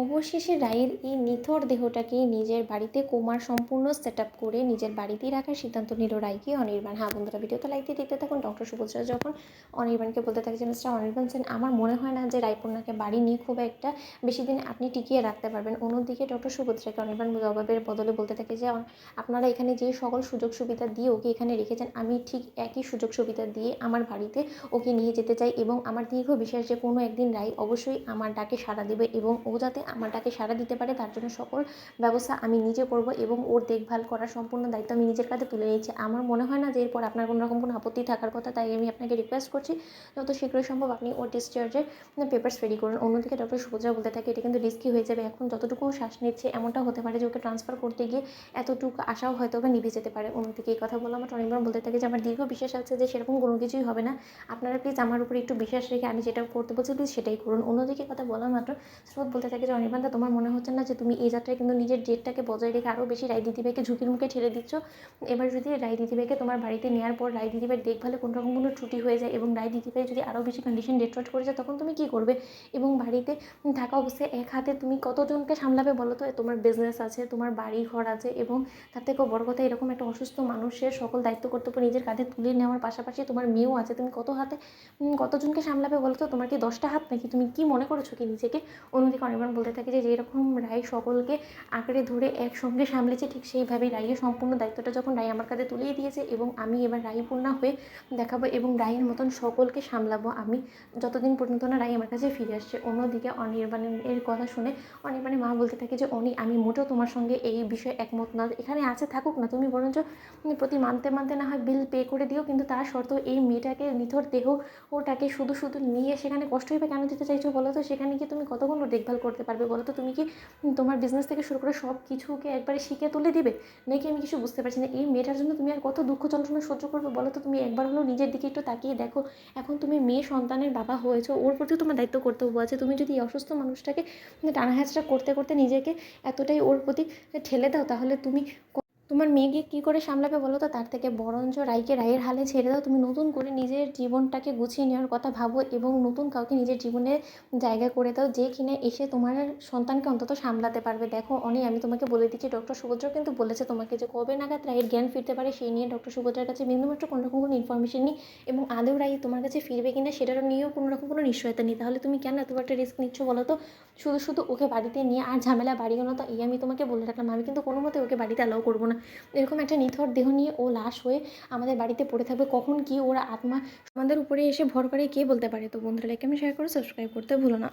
অবশেষে রায়ের এই নিথর দেহটাকে নিজের বাড়িতে কোমার সম্পূর্ণ সেট আপ করে নিজের বাড়িতেই রাখার সিদ্ধান্ত নিল রায়কে অনির্বাণ। হ্যাঁ বন্ধুরা, ভিডিওতে লাইক দিয়ে দেখতে থাকুন। ডক্টর সুভদ্রা যখন অনির্বাণকে বলতে থাকে যে মিস্টার অনির্বাণ সেন, আমার মনে হয় না যে রায়পূর্ণাকে বাড়ি নিয়ে খুব একটা বেশি দিন আপনি টিকিয়ে রাখতে পারবেন। অন্যদিকে ডক্টর সুভদ্রাকে অনির্বাণ জবাবের বদলে বলতে থাকে যে আপনারা এখানে যে সকল সুযোগ সুবিধা দিয়ে ওকে এখানে রেখেছেন, আমি ঠিক একই সুযোগ সুবিধা দিয়ে আমার বাড়িতে ওকে নিয়ে যেতে চাই এবং আমার দীর্ঘ বিশ্বাস যে কোনো একদিন রায় অবশ্যই আমার ডাকে সাড়া দেবে এবং ও যাতে আমার ডাকে সাড়া দিতে পারে তার জন্য সকল ব্যবস্থা আমি নিজে করব এবং ওর দেখভাল করার সম্পূর্ণ দায়িত্ব আমি নিজের কাছে তুলে নিচ্ছি। আমার মনে হয় না যে এরপর আপনার কোনো রকম কোনো আপত্তি থাকার কথা, তাই আমি আপনাকে রিকোয়েস্ট করছি যত শীঘ্রই সম্ভব আপনি ওর ডিসচার্জের পেপারস রেডি করুন। অন্যদিকে ডক্টর সুভদ্রা বলতে থাকে এটা কিন্তু রিস্কি হয়ে যাবে, এখন যতটুকু শ্বাস নিচ্ছে এমনটা হতে পারে যে ওকে ট্রান্সফার করতে গিয়ে এতটুকু আশাও হয়তো বা নিভে যেতে পারে। অন্যদিকে এই কথা বলে আমার অনেকবার বলতে থাকে যে আমার দীর্ঘ বিশ্বাস আছে যে সেরকম কোনো কিছুই হবে না, আপনারা প্লিজ আমার উপরে একটু বিশ্বাস রেখে আমি যেটা করতে বলছি প্লিজ সেটাই করুন। অন্যদিকে কথা বলা মাত্র স্রোত বলতে থাকে যে অনির্বাণদা, তোমার মনে হচ্ছে না যে তুমি এই যাত্রায় কিন্তু নিজের জেদটাকে বজায় রেখে আরও বেশি রায় দিদিভাইকে ঝুঁকির মুখে ঠেলে দিচ্ছ? এবার যদি রায় দিদিভাইকে তোমার বাড়িতে নেওয়ার পর রায় দিদিভাইয়ের দেখভালে কোনো রকম কোনো ত্রুটি হয়ে যায় এবং রায় দিদিভাই যদি আরও বেশি কন্ডিশন ডেট্রয়েট করে যায় তখন তুমি কী করবে? এবং বাড়িতে থাকা অবস্থায় এক হাতে তুমি কতজনকে সামলাবে বলো তো? তোমার বিজনেস আছে, তোমার বাড়ি ঘর আছে এবং তার থেকেও বড় কথা এরকম একটা অসুস্থ মানুষের সকল দায়িত্ব কর্তব্য নিজের কাঁধে তুলে নেওয়ার পাশাপাশি তোমার মেয়েও আছে, তুমি কতজনকে সামলাবে বলো তো? তোমার কি 10টা হাত নাকি? তুমি কি মনে করেছো কি নিজেকে? অন্যদিকে অনির্বাণ বলতে থাকে যে যেরকম রায় সকলকে আঁকড়ে ধরে একসঙ্গে সামলেছে ঠিক সেইভাবেই রায়ের সম্পূর্ণ দায়িত্বটা যখন রায় আমার কাঁধে তুলিয়ে দিয়েছে এবং আমি এবার রায়পূর্ণা হয়ে দেখাবো এবং রায়ের মতন সকলকে সামলাবো আমি, যতদিন পর্যন্ত না রায় আমার কাছে ফিরে আসছে। অন্যদিকে অনির্বাণের কথা শুনে অনির্বাণের মা বলতে থাকে যে আমি মোটেও তোমার সঙ্গে এই বিষয়ে একমত না, এখানে আছে থাকুক না, তুমি বরঞ্চ প্রতি মানতে না হয় বিল পে করে দিও, কিন্তু তার সত্ত্বেও এই মেয়েটাকে নিথর দেহ ওটাকে শুধু শুধু নিয়ে সেখানে কষ্টই বা কেন দিতে চাইছো বলো তো? সেখানে গিয়ে তুমি কতক্ষণ ওর দেখভাল করতে পারবে বলো তো? তুমি কি তোমার বিজনেস থেকে শুরু করে সব কিছুকে একবারে শিখে তুলে দিবে নাকি? আমি কিছু বুঝতে পারছি না। এই মেয়েটার জন্য তুমি আর কত দুঃখ যন্ত্রণা সহ্য করবে বলো তো? তুমি একবার হলেও নিজের দিকে একটু তাকিয়ে দেখো, এখন তুমি মেয়ে সন্তানের বাবা হয়েছো, ওর প্রতিও তোমার দায়িত্ব কর্তব্য আছে। তুমি যদি এই অসুস্থ মানুষটাকে টানা হ্যাচড়া করতে করতে নিজেকে এতটাই ওর প্রতি ঠেলে দাও তাহলে তুমি তোমার মেয়েকে কী করে সামলাবে বলো তো? তার থেকে বরঞ্চ রায়কে রায়ের হালে ছেড়ে দাও, তুমি নতুন করে নিজের জীবনটাকে গুছিয়ে নেওয়ার কথা ভাবো এবং নতুন কাউকে নিজের জীবনে জায়গা করে দাও যে কিনা এসে তোমার সন্তানকে অন্তত সামলাতে পারবে। দেখো আমি তোমাকে বলে দিচ্ছি, ডক্টর সুভদ্রা কিন্তু বলেছে তোমাকে যে কবে নাগাদ রায়ের জ্ঞান ফিরতে পারে সেই নিয়ে ডক্টর সুভদ্রার কাছে বিন্দুমাত্র কোনো রকম কোনো ইনফরমেশন নেই এবং আদৌ রায় তোমার কাছে ফিরবে কিনা সেটারও নিয়েও কোনো রকম কোনো নিশ্চয়তা নেই। তাহলে তুমি কেন এত একটা রিস্ক নিচ্ছ বলো তো? শুধু শুধু ওকে বাড়িতে নিয়ে আর ঝামেলা বাড়িও না তো, এই আমি তোমাকে বলে রাখলাম। আমি কিন্তু কোনো মতে ওকে বাড়িতে অ্যালাউ করবো না। এরকম একটা নিথর দেহ নিয়ে ও লাশ হয়ে আমাদের বাড়িতে পড়ে থাকবে, কখন কি ওরা আত্মা আমাদের উপরে এসে ভর করে কে বলতে পারে? তো বন্ধুরা, লাইক কমেন্ট শেয়ার করে সাবস্ক্রাইব করতে ভুলো না।